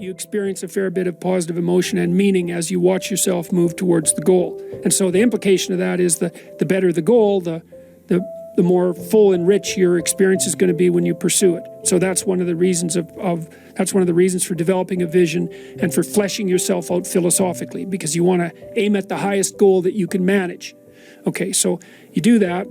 you experience a fair bit of positive emotion and meaning as you watch yourself move towards the goal. And so the implication of that is the better the goal, the more full and rich your experience is going to be when you pursue it. So that's one of the reasons that's one of the reasons for developing a vision and for fleshing yourself out philosophically, because you want to aim at the highest goal that you can manage. Okay, so you do that,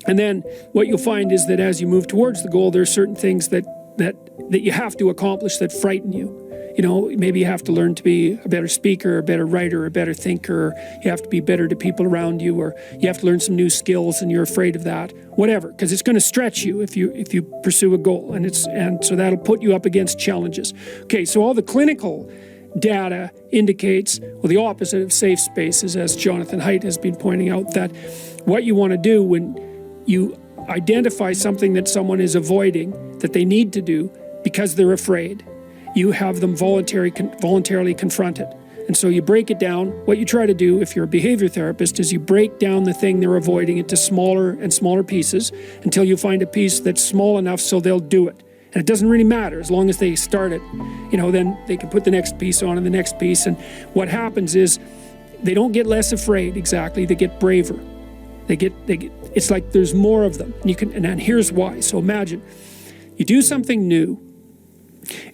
and then what you'll find is that as you move towards the goal, there are certain things that you have to accomplish that frighten you. You know, maybe you have to learn to be a better speaker, a better writer, a better thinker, or you have to be better to people around you, or you have to learn some new skills and you're afraid of that, whatever, because it's going to stretch you if you pursue a goal, and so that'll put you up against challenges. Okay, so all the clinical data indicates, well, the opposite of safe spaces, as Jonathan Haidt has been pointing out, that what you want to do when you identify something that someone is avoiding, that they need to do because they're afraid, you have them voluntarily confront it. And so you break it down. What you try to do if you're a behavior therapist is you break down the thing they're avoiding into smaller and smaller pieces until you find a piece that's small enough so they'll do it. And it doesn't really matter as long as they start it, then they can put the next piece on and the next piece. And what happens is they don't get less afraid exactly, they get braver. It's like there's more of them. And here's why. So imagine you do something new,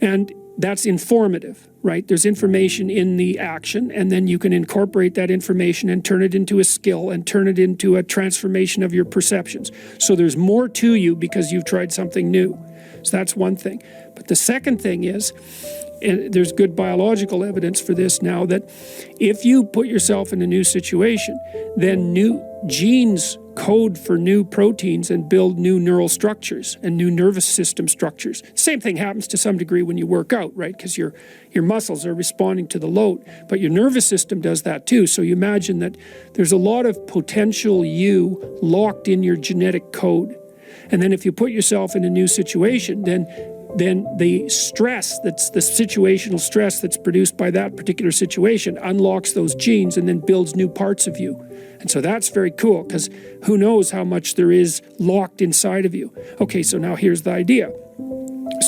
and that's informative, right? There's information in the action, and then you can incorporate that information and turn it into a skill and turn it into a transformation of your perceptions. So there's more to you because you've tried something new. So that's one thing. But the second thing is, and there's good biological evidence for this now, that if you put yourself in a new situation, then new genes code for new proteins and build new neural structures and new nervous system structures. Same thing happens to some degree when you work out, right? Because your muscles are responding to the load, but your nervous system does that too. So you imagine that there's a lot of potential you locked in your genetic code. And then if you put yourself in a new situation, then the stress, that's the situational stress that's produced by that particular situation, unlocks those genes and then builds new parts of you. And so that's very cool, because who knows how much there is locked inside of you. Okay, so now here's the idea.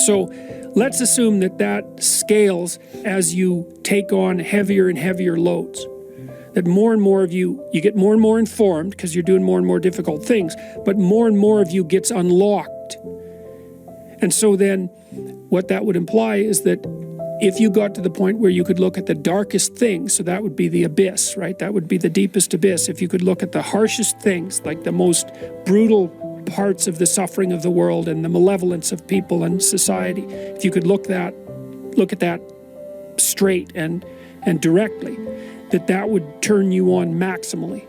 So let's assume that scales as you take on heavier and heavier loads. That more and more of you get more and more informed because you're doing more and more difficult things, but more and more of you gets unlocked. And so then what that would imply is that if you got to the point where you could look at the darkest things, so that would be the abyss, right? That would be the deepest abyss. If you could look at the harshest things, like the most brutal parts of the suffering of the world and the malevolence of people and society, if you could look at that straight and directly, that would turn you on maximally.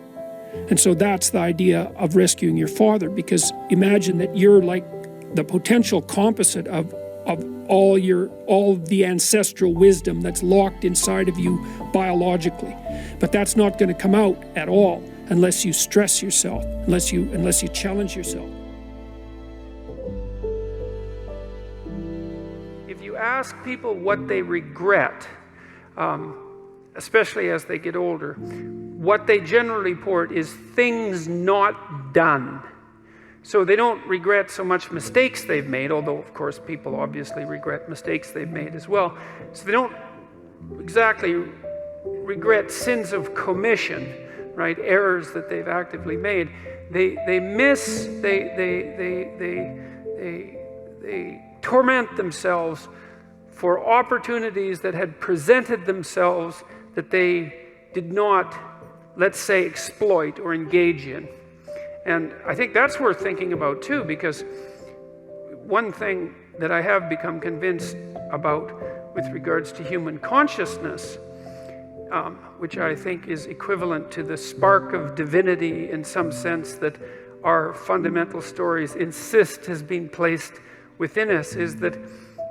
And so that's the idea of rescuing your father, because imagine that you're like the potential composite of all the ancestral wisdom that's locked inside of you biologically. But that's not going to come out at all unless you stress yourself, unless you challenge yourself. If you ask people what they regret, especially as they get older, what they generally report is things not done. So they don't regret so much mistakes they've made, although of course people obviously regret mistakes they've made as well. So they don't exactly regret sins of commission, right? Errors that they've actively made. They torment themselves for opportunities that had presented themselves that they did not, let's say, exploit or engage in. And I think that's worth thinking about too, because one thing that I have become convinced about with regards to human consciousness, which I think is equivalent to the spark of divinity in some sense that our fundamental stories insist has been placed within us, is that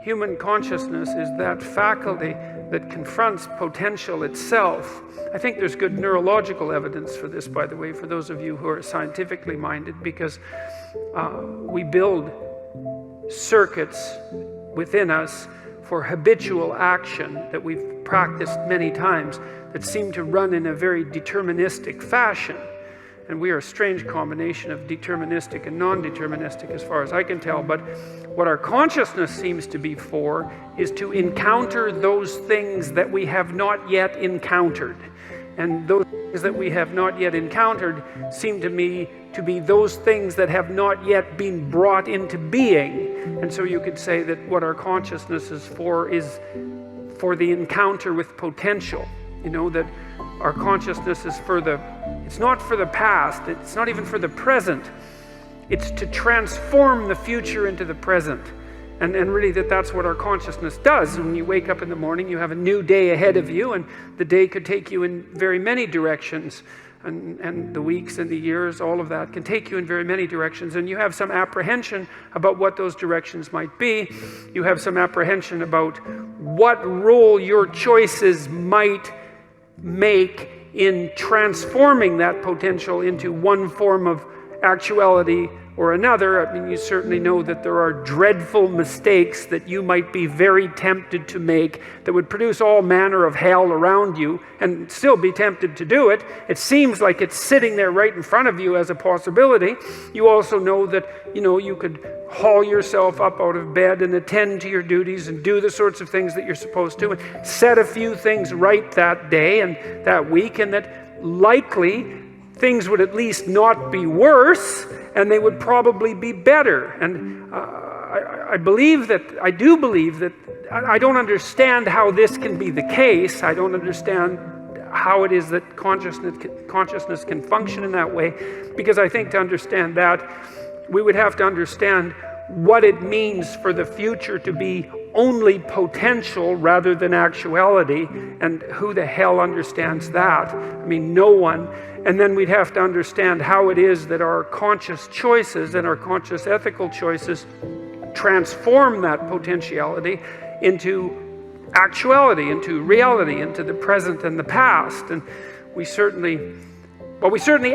human consciousness is that faculty that confronts potential itself. I think there's good neurological evidence for this, by the way, for those of you who are scientifically minded, because we build circuits within us for habitual action that we've practiced many times that seem to run in a very deterministic fashion. And we are a strange combination of deterministic and non-deterministic as far as I can tell. But what our consciousness seems to be for is to encounter those things that we have not yet encountered. And those things that we have not yet encountered seem to me to be those things that have not yet been brought into being. And so you could say that what our consciousness is for the encounter with potential. You know, that our consciousness is it's not for the past, it's not even for the present. It's to transform the future into the present. And really that's what our consciousness does. When you wake up in the morning, you have a new day ahead of you, and the day could take you in very many directions. And the weeks and the years, all of that can take you in very many directions. And you have some apprehension about what those directions might be. You have some apprehension about what role your choices might make in transforming that potential into one form of actuality or another. I mean, you certainly know that there are dreadful mistakes that you might be very tempted to make that would produce all manner of hell around you, and still be tempted to do it. It seems like it's sitting there right in front of you as a possibility. You also know that, you could haul yourself up out of bed and attend to your duties and do the sorts of things that you're supposed to, and set a few things right that day and that week, and that likely things would at least not be worse, and they would probably be better. And I do believe that I don't understand how this can be the case. I don't understand how it is that consciousness can function in that way, because I think to understand that, we would have to understand what it means for the future to be only potential rather than actuality, and who the hell understands that? I mean, no one. And then we'd have to understand how it is that our conscious choices and our conscious ethical choices transform that potentiality into actuality, into reality, into the present and the past. And we certainly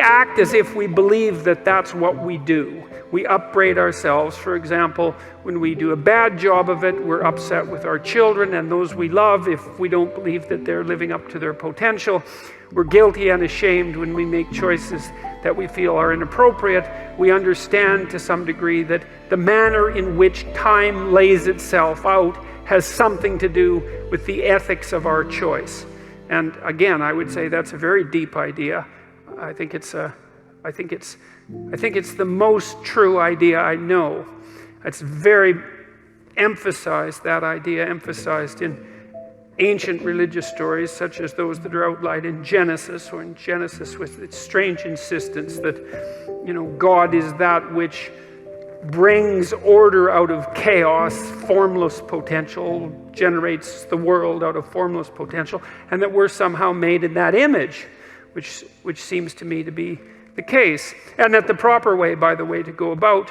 act as if we believe that that's what we do. We upbraid ourselves. For example, when we do a bad job of it, we're upset with our children and those we love if we don't believe that they're living up to their potential. We're guilty and ashamed when we make choices that we feel are inappropriate. We understand to some degree that the manner in which time lays itself out has something to do with the ethics of our choice. And again, I would say that's a very deep idea. I think it's the most true idea I know. It's very emphasized, that idea emphasized in ancient religious stories such as those that are outlined in Genesis, or in Genesis with its strange insistence that, God is that which brings order out of chaos, formless potential, generates the world out of formless potential, and that we're somehow made in that image, which seems to me to be the case. And that the proper way, by the way, to go about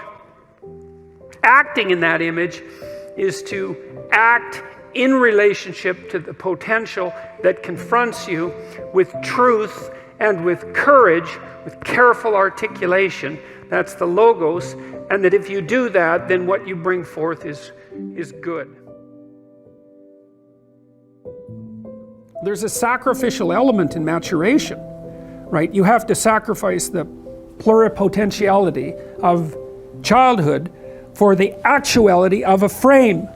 acting in that image is to act in relationship to the potential that confronts you with truth and with courage, with careful articulation. That's the logos. And that if you do that, then what you bring forth is good. There's a sacrificial element in maturation, right? You have to sacrifice the pluripotentiality of childhood for the actuality of a frame.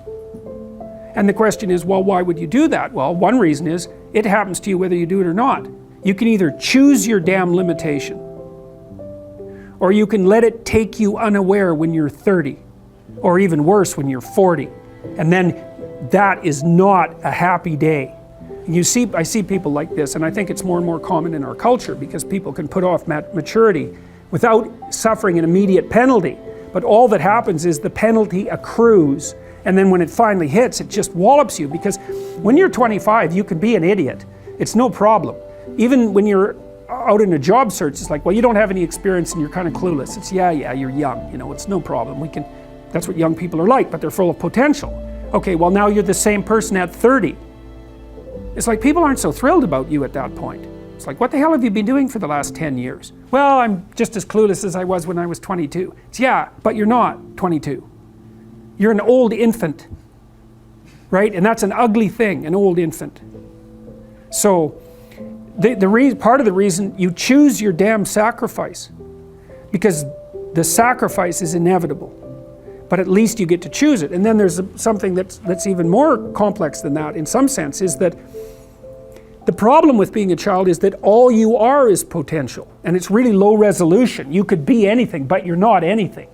And the question is, well, why would you do that? Well, one reason is it happens to you whether you do it or not. You can either choose your damn limitation, or you can let it take you unaware when you're 30, or even worse, when you're 40. And then that is not a happy day. I see people like this, and I think it's more and more common in our culture, because people can put off maturity without suffering an immediate penalty. But all that happens is the penalty accrues, and then when it finally hits, it just wallops you. Because when you're 25, you can be an idiot. It's no problem. Even when you're out in a job search, it's like, well, you don't have any experience and you're kind of clueless. It's yeah, you're young, it's no problem. That's what young people are like, but they're full of potential. Okay, well, now you're the same person at 30. It's like people aren't so thrilled about you at that point. It's like, what the hell have you been doing for the last 10 years? Well, I'm just as clueless as I was when I was 22. It's yeah, but you're not 22. You're an old infant, right? And that's an ugly thing, an old infant. So part of the reason you choose your damn sacrifice, because the sacrifice is inevitable, but at least you get to choose it. And then there's something that's even more complex than that in some sense, is that the problem with being a child is that all you are is potential, and it's really low resolution. You could be anything, but you're not anything.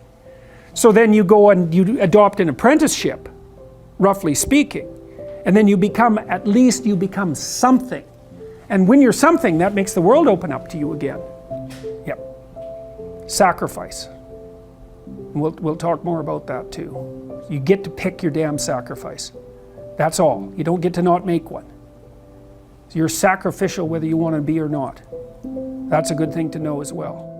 So then you go and you adopt an apprenticeship, roughly speaking, and then you become, at least you become something. And when you're something, that makes the world open up to you again. Yep. Sacrifice. We'll talk more about that too. You get to pick your damn sacrifice. That's all. You don't get to not make one. You're sacrificial whether you want to be or not. That's a good thing to know as well.